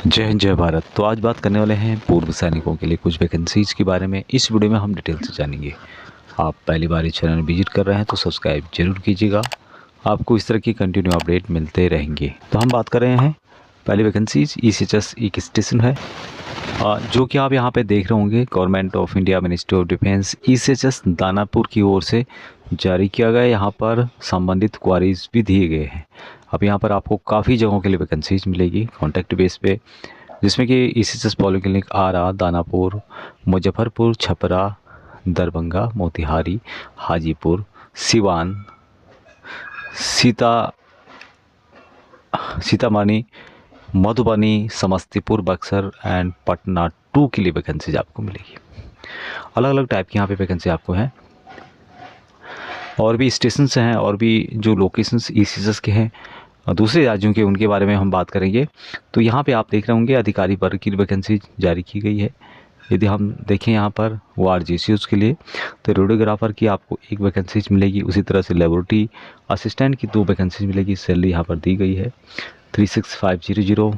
जय हिंद जय भारत। तो आज बात करने वाले हैं पूर्व सैनिकों के लिए कुछ वैकेंसीज के बारे में। इस वीडियो में हम डिटेल से जानेंगे। आप पहली बार इस चैनल विजिट कर रहे हैं तो सब्सक्राइब जरूर कीजिएगा, आपको इस तरह की कंटिन्यू अपडेट मिलते रहेंगे। तो हम बात कर रहे हैं पहली वैकेंसीज ECHS एक स्टेशन है जो कि आप यहाँ पे देख रहे होंगे। Government of India ministry of defence ECHS Danapur की ओर से जारी किया गया। यहाँ पर संबंधित क्वारीज भी दिए गए हैं। अब यहाँ पर आपको काफ़ी जगहों के लिए वैकेंसीज मिलेगी कॉन्टैक्ट बेस पे, जिसमें कि ECHS polyclinic Ara, Danapur, Muzaffarpur, Chhapra, Darbhanga, Motihari, Hajipur, Siwan, Sitamarhi, Madhubani, Samastipur, Buxar and Patna 2 के लिए वैकेंसीज आपको मिलेगी। अलग अलग टाइप की यहाँ पे वैकेंसी आपको है। और भी स्टेशंस हैं और भी जो लोकेशंस ECHS के हैं दूसरे राज्यों के, उनके बारे में हम बात करेंगे। तो यहाँ पे आप देख रहे होंगे अधिकारी वर्ग की वैकेंसी जारी की गई है। यदि हम देखें यहाँ पर ORGCs के लिए तो रेडियोग्राफर की आपको एक वैकेंसीज मिलेगी। उसी तरह से लेबोरेटरी असिस्टेंट की 2 वैकेंसीज मिलेगी। सैलरी यहाँ पर दी गई है 36,500।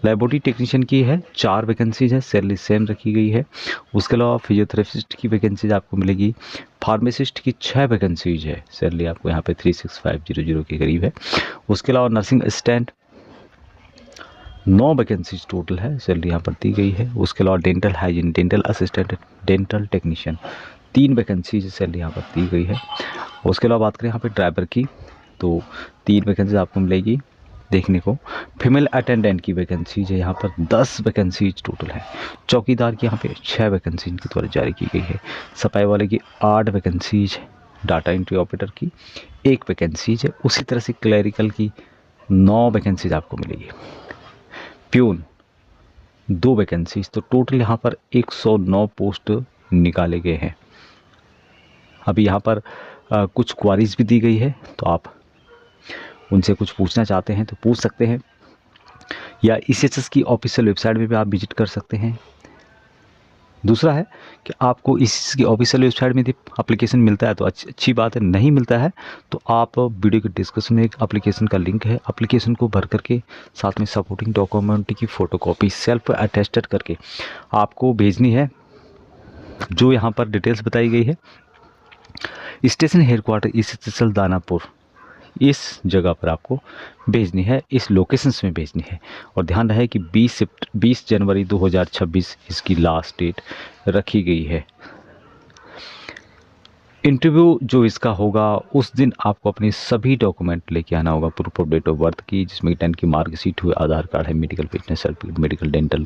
लेबोरेटरी टेक्नीशियन की है 4 वैकेंसीज है, सैलरी सेम रखी गई है। उसके अलावा फिजियोथेरेपिस्ट की वैकेंसीज आपको मिलेगी। फार्मासिस्ट की 6 वैकेंसीज है, सैलरी आपको यहाँ पे 36,500 के करीब है। उसके अलावा नर्सिंग असिस्टेंट 9 वैकेंसीज टोटल है, सैलरी यहाँ पर दी गई है। उसके अलावा dental hygiene, dental assistant, dental technician 3 vacancies salary यहाँ पर दी गई है। उसके अलावा बात करें यहाँ पे ड्राइवर की तो 3 वैकेंसीज आपको मिलेगी देखने को। फीमेल अटेंडेंट की वैकेंसी है यहाँ पर 10 वैकेंसीज टोटल है। चौकीदार की यहाँ पे 6 वैकेंसी इनके द्वारा जारी की गई है। सफाई वाले की 8 वैकेंसीज है। डाटा एंट्री ऑपरेटर की 1 वैकेंसीज है। उसी तरह से क्लरिकल की 9 वैकेंसीज आपको मिलेगी। प्यून 2 वैकेंसीज, तो टोटल यहाँ पर 109 पोस्ट निकाले गए हैं। अभी यहाँ पर कुछ क्वारीज भी दी गई है, तो आप उनसे कुछ पूछना चाहते हैं तो पूछ सकते हैं, या ECHS की ऑफिशियल वेबसाइट में भी आप विजिट कर सकते हैं। दूसरा है कि आपको ECHS की ऑफिशियल वेबसाइट में भी एप्लीकेशन मिलता है तो अच्छी बात है, नहीं मिलता है तो आप वीडियो के डिस्क्रिप्शन में एक एप्लीकेशन का लिंक है, एप्लीकेशन को भर करके साथ में सपोर्टिंग डॉक्यूमेंट की फ़ोटोकॉपी सेल्फ अटेस्टेड करके आपको भेजनी है। जो यहाँ पर डिटेल्स बताई गई है, स्टेशन हेडक्वार्टर ECHS दानापुर, इस जगह पर आपको भेजनी है, इस लोकेशंस में भेजनी है। और ध्यान रहे कि 20 जनवरी 2026 इसकी लास्ट डेट रखी गई है। इंटरव्यू जो इसका होगा उस दिन आपको अपने सभी डॉक्यूमेंट लेके आना होगा। Proof of date of birth की, जिसमें 10 की मार्कशीट हुई, आधार कार्ड है, medical fitness certificate, medical dental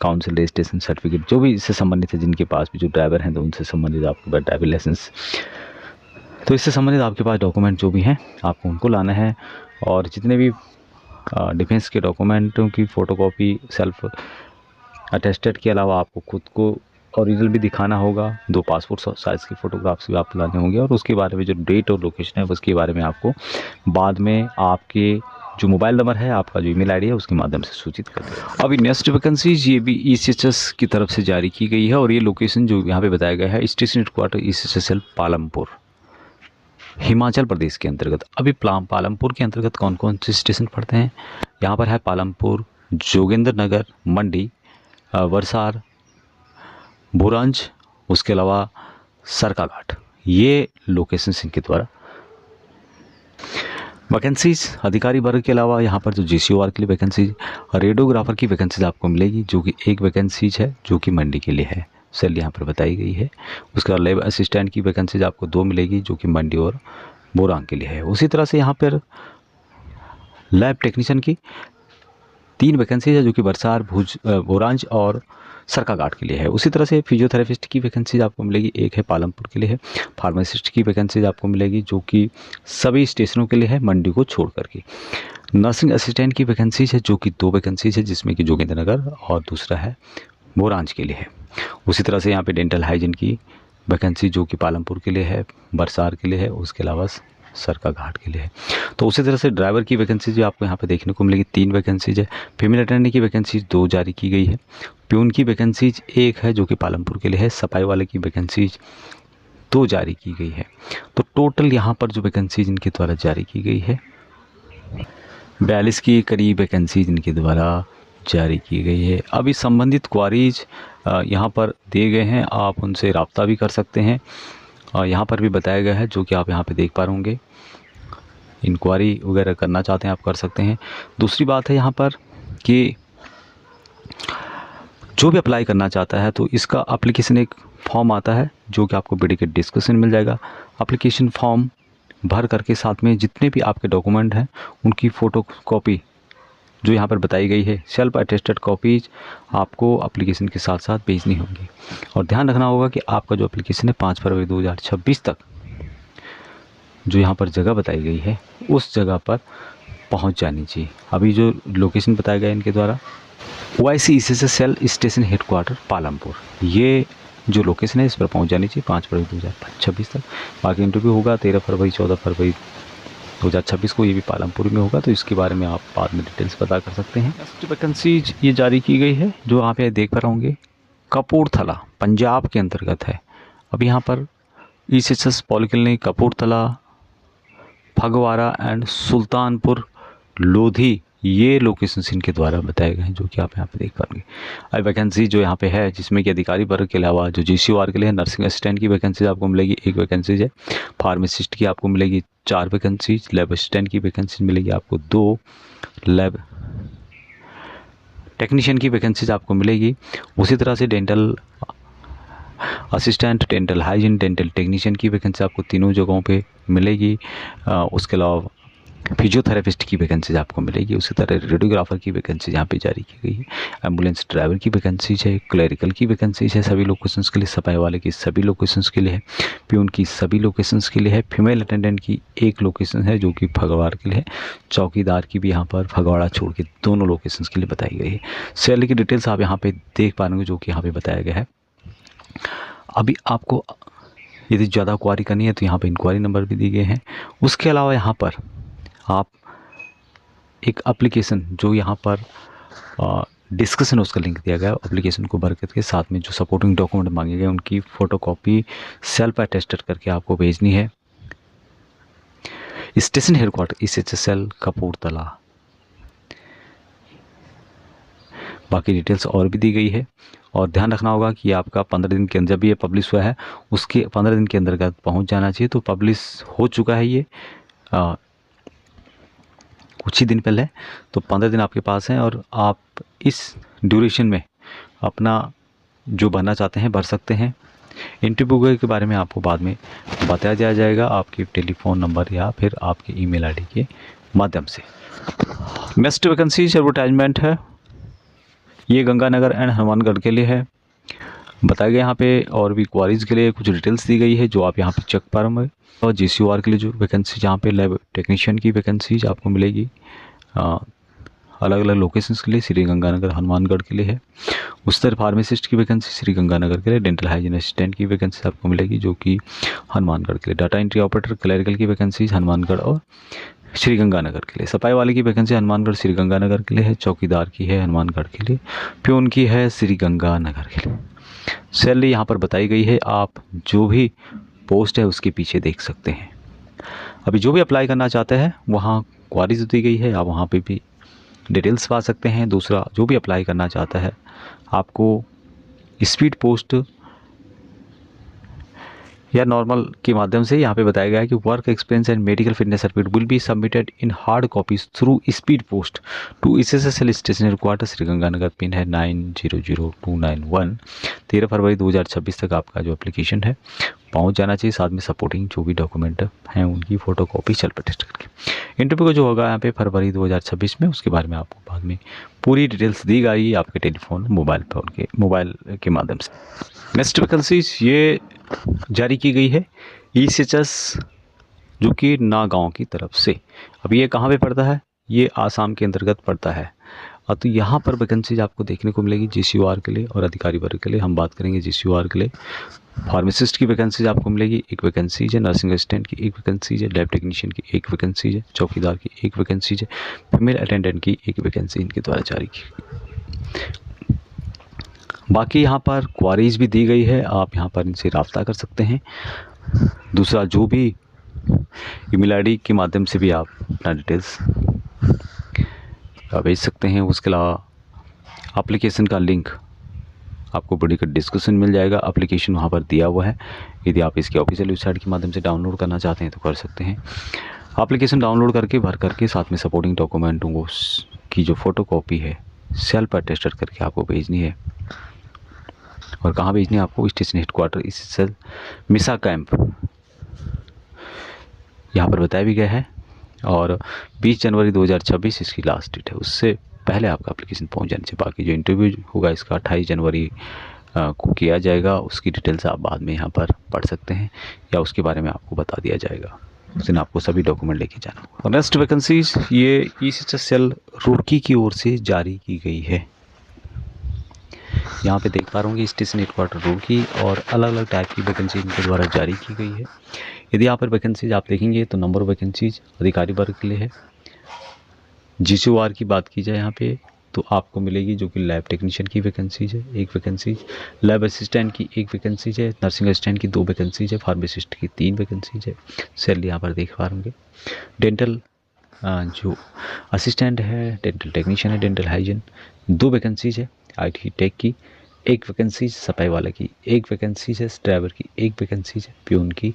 council registration certificate, जो भी इससे संबंधित है, जिनके पास भी जो ड्राइवर हैं तो उनसे संबंधित आपके पास ड्राइविंग लाइसेंस, तो इससे संबंधित आपके पास डॉक्यूमेंट जो भी हैं आपको उनको लाना है। और जितने भी डिफेंस के डॉक्यूमेंटों की फ़ोटोकॉपी सेल्फ अटेस्टेड के अलावा आपको खुद को ओरिजिनल भी दिखाना होगा। 2 पासपोर्ट साइज़ की फ़ोटोग्राफ्स भी आपको लाने होंगे। और उसके बारे में जो डेट और लोकेशन है उसके बारे में आपको बाद में आपके जो मोबाइल नंबर है, आपका जो ईमेल आईडी है, उसके माध्यम से सूचित कर दें। अभी नेक्स्ट वैकेंसीज ये भी ECHS की तरफ से जारी की गई है। और ये लोकेशन जो यहाँ पे बताया गया है, station headquarter ECHS Palampur, Himachal Pradesh के अंतर्गत। अभी पालमपुर के अंतर्गत कौन कौन से स्टेशन पड़ते हैं, यहाँ पर है पालमपुर, जोगिंद्र नगर, मंडी, वरसार, भुरंज, उसके अलावा सरकाघाट, ये लोकेशंस इनके द्वारा वैकेंसीज। अधिकारी वर्ग के अलावा यहाँ पर जो GCOR के लिए वैकेंसीज, रेडियोग्राफर की वैकेंसीज आपको मिलेगी, जो कि 1 वैकेंसीज है, जो कि मंडी के लिए है, सैलरी यहाँ पर बताई गई है। उसके बाद लैब असिस्टेंट की वैकेंसीज आपको 2 मिलेगी, जो कि मंडी और बोरांग के लिए है। उसी तरह से यहाँ पर लैब टेक्नीशियन की 3 वैकेंसीज है, जो कि बरसार, बोरांज और सरकाघाट के लिए है। उसी तरह से फिजियोथेरेपिस्ट की वैकेंसीज आपको मिलेगी, 1 है पालमपुर के लिए है। फार्मासिस्ट की वैकेंसीज आपको मिलेगी, जो कि सभी स्टेशनों के लिए है, मंडी को छोड़ करके। नर्सिंग असिस्टेंट की वैकेंसीज है, जो कि 2 वैकेंसीज है, जिसमें कि जोगिंद्र नगर और दूसरा है बोरांज के लिए है। उसी तरह से यहाँ पे डेंटल हाइजीन की वैकेंसी, जो कि पालमपुर के लिए है, बरसार के लिए है, उसके अलावा सरकाघाट के लिए है। तो उसी तरह से ड्राइवर की वैकेंसी जो आपको यहाँ पे देखने को मिलेगी, 3 वैकेंसीज है। फीमेल अटेंडेंट की वैकेंसी 2 जारी की गई है। प्यून की वैकेंसीज 1 है, जो कि पालमपुर के लिए है। सफाई वाले की वैकेंसीज 2 जारी की गई है। तो टोटल यहाँ पर जो वैकेंसीज इनके द्वारा जारी की गई है 42 की करीब वैकेंसीज इनके द्वारा जारी की गई है। अभी संबंधित क्वारीज यहाँ पर दिए गए हैं, आप उनसे रब्ता भी कर सकते हैं। यहाँ पर भी बताया गया है, जो कि आप यहाँ पे देख पा रहे होंगे। इंक्वायरी वगैरह करना चाहते हैं आप कर सकते हैं। दूसरी बात है यहाँ पर कि जो भी अप्लाई करना चाहता है तो इसका एप्लीकेशन एक फॉर्म आता है, जो कि आपको वीडियो के डिस्क्रिप्शन में मिल जाएगा। एप्लीकेशन फॉर्म भर करके साथ में जितने भी आपके डॉक्यूमेंट हैं उनकी फ़ोटो कॉपी जो यहाँ पर बताई गई है, सेल्फ अटेस्टेड कॉपीज आपको एप्लीकेशन के साथ साथ भेजनी होगी। और ध्यान रखना होगा कि आपका जो एप्लीकेशन है 5 फरवरी 2026 तक जो यहाँ पर जगह बताई गई है उस जगह पर पहुँच जानी चाहिए। अभी जो लोकेशन बताया गया है इनके द्वारा, OIC ECHS cell station headquarter Palampur, ये जो लोकेशन है इस पर पहुँच जानी चाहिए 5 फरवरी 2026 तक। बाकी इंटरव्यू होगा 13 फरवरी 14 फरवरी 2026 को, ये भी पालमपुर में होगा, तो इसके बारे में आप बाद में डिटेल्स पता कर सकते हैं। नेक्स्ट वैकेंसीज ये जारी की गई है जो आप यहाँ देख पा रहे होंगे, कपूरथला पंजाब के अंतर्गत है। अब यहाँ पर ECHS polyclinic Kapurthala, Phagwara and Sultanpur Lodhi, ये लोकेशंस इनके द्वारा बताए गए हैं, जो कि आप यहाँ पे देख पाएंगे। अब वैकेंसी जो यहाँ पे है, जिसमें कि अधिकारी वर्ग के अलावा जो GCOR के लिए नर्सिंग असिस्टेंट की वैकेंसी आपको मिलेगी 1 वैकेंसीज है, फार्मासिस्ट की आपको मिलेगी 4 वैकेंसीज, लैब असिस्टेंट की वैकेंसी मिलेगी आपको 2, लैब टेक्नीशियन की वैकेंसीज आपको मिलेगी। उसी तरह से dental assistant, dental hygiene, dental technician की वैकेंसी आपको तीनों जगहों पे मिलेगी। उसके अलावा फिजियोथेरेपिस्ट की वैकेंसीज आपको मिलेगी। उसी तरह रेडियोग्राफर की वैकेंसी यहाँ पे जारी की गई है। एम्बुलेंस ड्राइवर की वैकेंसीज है, क्लरिकल की वैकेंसीज है सभी लोकेशंस के लिए, सफाई वाले की सभी लोकेशंस के लिए है, प्यून की सभी लोकेशंस के लिए है, फीमेल अटेंडेंट की 1 लोकेशन है जो कि फगवाड़ा के लिए है, चौकीदार की भी यहाँ पर फगवाड़ा छोड़ के दोनों लोकेशंस के लिए बताई गई है। सैलरी की डिटेल्स आप यहाँ पे देख पा रहे होंगे, जो कि यहाँ पे बताया गया है। अभी आपको यदि ज़्यादा क्वारी करनी है तो यहाँ पे इंक्वायरी नंबर भी दिए गए हैं। उसके अलावा यहाँ पर आप एक एप्लीकेशन जो यहाँ पर डिस्कशन उसका लिंक दिया गया है, एप्लीकेशन को भर करके साथ में जो सपोर्टिंग डॉक्यूमेंट मांगे गए उनकी फ़ोटोकॉपी सेल्फ अटेस्टेड करके आपको भेजनी है। Station headquarter ECHS cell Kapurthala. बाकी डिटेल्स और भी दी गई है। और ध्यान रखना होगा कि आपका 15 दिन के अंदर, जब ये पब्लिश हुआ है उसके 15 दिन के अंतर्गत पहुंच जाना चाहिए। तो पब्लिश हो चुका है ये कुछ ही दिन पहले, तो 15 दिन आपके पास हैं और आप इस ड्यूरेशन में अपना जो भरना चाहते हैं भर सकते हैं। इंटरव्यू के बारे में आपको बाद में बताया दिया जाएगा आपके टेलीफोन नंबर या फिर आपके ईमेल आईडी के माध्यम से। नेक्स्ट वैकेंसीज एडवर्टाइजमेंट है, ये गंगानगर एंड हनुमानगढ़ के लिए है। बताया गया यहाँ पे और भी क्वारीज के लिए कुछ डिटेल्स दी गई है जो आप यहाँ पे चेक पा रहे होंगे। और GCOR के लिए जो वैकेंसी, जहाँ पे लैब टेक्नीशियन की वैकेंसीज आपको मिलेगी अलग अलग लोकेशंस के लिए, श्री गंगानगर हनुमानगढ़ के लिए है। उस तरह फार्मासिस्ट की वैकेंसी श्री गंगानगर के लिए, डेंटल हाइजीन असिस्टेंट की वैकेंसी आपको मिलेगी जो कि हनुमानगढ़ के लिए, डाटा एंट्री ऑपरेटर क्लरिकल की वैकेंसीज हनुमानगढ़ और श्री गंगानगर के लिए, सफाई वाले की वैकेंसी हनुमानगढ़ श्री गंगानगर के लिए है, चौकीदार की है हनुमानगढ़ के लिए, प्यून की है श्री गंगानगर के लिए। सैलरी यहाँ पर बताई गई है, आप जो भी पोस्ट है उसके पीछे देख सकते हैं। अभी जो भी अप्लाई करना चाहते हैं वहाँ क्वारीज दी गई है, आप वहाँ पे भी डिटेल्स पा सकते हैं। दूसरा, जो भी अप्लाई करना चाहता है आपको स्पीड पोस्ट या नॉर्मल के माध्यम से यहाँ पे बताया गया है कि work experience and medical fitness certificate will be submitted in hard copies through speed post to ECHS cell station headquarter Shri Ganganagar. Pin है 900291। 13 फरवरी 2026 तक आपका जो एप्लीकेशन है पहुँच जाना चाहिए। साथ में सपोर्टिंग जो भी डॉक्यूमेंट हैं उनकी फ़ोटोकॉपी सेल्फ अटेस्ट करके। इंटरव्यू को जो होगा यहाँ पे फरवरी 2026 में, उसके बारे में आपको बाद में पूरी डिटेल्स दी गई आपके टेलीफोन मोबाइल के माध्यम से। नेक्स्ट वैकेंसीज ये जारी की गई है ECHS जो कि नागांव की तरफ से। अब ये कहाँ पे पड़ता है, ये आसाम के अंतर्गत पड़ता है। और तो यहाँ पर वैकेंसीज आपको देखने को मिलेगी GCOR के लिए और अधिकारी वर्ग के लिए। हम बात करेंगे GCOR के लिए। फार्मासिस्ट की वैकेंसीज आपको मिलेगी 1 वैकेंसीज है, नर्सिंग असिस्टेंट की 1 वैकेंसीज है, लैब टेक्नीशियन की 1 वैकेंसीज है, चौकीदार की 1 वैकेंसीज है, फीमेल अटेंडेंट की 1 वैकेंसी इनके द्वारा जारी की। बाकी यहाँ पर क्वारीज भी दी गई है, आप यहाँ पर इनसे राब्ता कर सकते हैं। दूसरा, जो भी ईमेल आईडी के माध्यम से भी आप अपना डिटेल्स आप भेज सकते हैं। उसके अलावा एप्लीकेशन का लिंक आपको वीडियो का डिस्क्रिप्शन मिल जाएगा, एप्लीकेशन वहाँ पर दिया हुआ है। यदि आप इसकी ऑफिशियल वेबसाइट के माध्यम से डाउनलोड करना चाहते हैं तो कर सकते हैं। एप्लीकेशन डाउनलोड करके भर करके साथ में सपोर्टिंग डॉक्यूमेंटों को की जो फ़ोटो कॉपी है सेल्फ अटेस्टेड करके आपको भेजनी है। और कहाँ भेजनी है आपको? स्टेशन हेडक्वार्टर सेल मिसा कैंप, यहाँ पर बताया भी गया है। और 20 जनवरी 2026 इसकी लास्ट डेट है, उससे पहले आपका एप्लीकेशन पहुंच जाने चाहिए। बाकी जो इंटरव्यू होगा इसका 28 जनवरी को किया जाएगा, उसकी डिटेल्स आप बाद में यहाँ पर पढ़ सकते हैं या उसके बारे में आपको बता दिया जाएगा। उस दिन आपको सभी डॉक्यूमेंट लेके जाना होगा। और नेक्स्ट वैकेंसीज ये ईसीएचएस सेल रुड़की की ओर से जारी की गई है। यहाँ पे देख पा रहे होंगे स्टेशन हेडक्वार्टर रुड़की और अलग अलग टाइप की वैकेंसी इनके द्वारा जारी की गई है। यदि यहाँ पर वैकेंसीज आप देखेंगे तो नंबर ऑफ वैकेंसीज अधिकारी वर्ग के लिए है। जीसीओआर की बात की जाए यहाँ पे तो आपको मिलेगी जो कि लैब टेक्नीशियन की वैकेंसीज है 1 वैकेंसीज, लैब असिस्टेंट की 1 वैकेंसीज है, नर्सिंग असिस्टेंट की 2 वैकेंसीज है, फार्मासिस्ट की 3 वैकेंसीज है। सैलरी यहाँ पर देख पा रहे होंगे। डेंटल जो असिस्टेंट है, डेंटल टेक्नीशियन है, डेंटल हाइजीन 2 वैकेंसीज है। IT टेक की 1 वैकेंसीज, सफाई वाला की 1 वैकेंसीज है, ड्राइवर की 1 वैकेंसीज है, प्यून की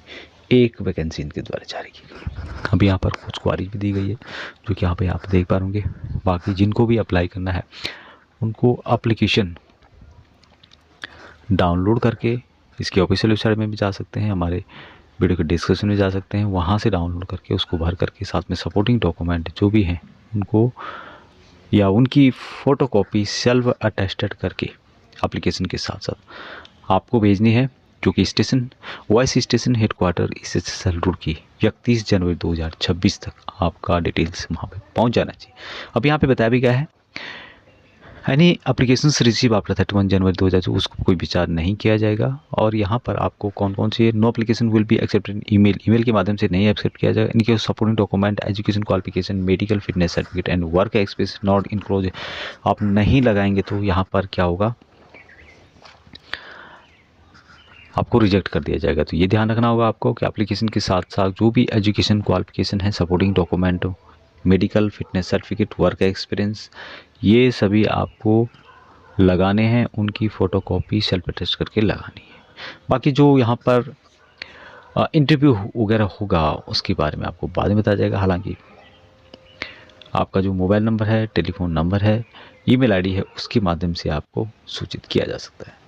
1 वैकेंसी इनके द्वारा जारी की गई। अभी यहाँ पर कुछ क्वारीज भी दी गई है जो कि यहाँ पे आप देख पा होंगे। बाकी जिनको भी अप्लाई करना है उनको एप्लीकेशन डाउनलोड करके इसकी ऑफिशियल वेबसाइट में भी जा सकते हैं, हमारे वीडियो के डिस्क्रिप्शन में जा सकते हैं, वहाँ से डाउनलोड करके उसको भर करके साथ में सपोर्टिंग डॉक्यूमेंट जो भी हैं उनको या उनकी फ़ोटोकॉपी सेल्फ अटेस्टेड करके एप्लीकेशन के साथ साथ आपको भेजनी है, जो कि station wise station headquarter ECHS cell Roorkee 31 जनवरी 2026 तक आपका डिटेल्स वहाँ पे पहुँच जाना चाहिए। अब यहाँ पे बताया भी गया है यानी एप्लीकेशन रिसीव आफ्टर 31 जनवरी 2024 उसको कोई विचार नहीं किया जाएगा। और यहाँ पर आपको कौन कौन सी no application will be accepted email के माध्यम से नहीं एक्सेप्ट किया जाएगा। इनके supporting document education qualification medical fitness certificate and work experience not enclose आप नहीं लगाएंगे तो यहाँ पर क्या होगा, आपको रिजेक्ट कर दिया जाएगा। तो ये ध्यान रखना होगा आपको कि एप्लीकेशन के साथ साथ जो भी एजुकेशन क्वालिफिकेशन है, supporting document, medical fitness certificate, work experience, ये सभी आपको लगाने हैं। उनकी फ़ोटोकॉपी सेल्फ अटेस्ट करके लगानी है। बाकी जो यहाँ पर इंटरव्यू वगैरह होगा उसके बारे में आपको बाद में बताया जाएगा। हालांकि आपका जो मोबाइल नंबर है, टेलीफोन नंबर है, ईमेल आईडी है, उसके माध्यम से आपको सूचित किया जा सकता है।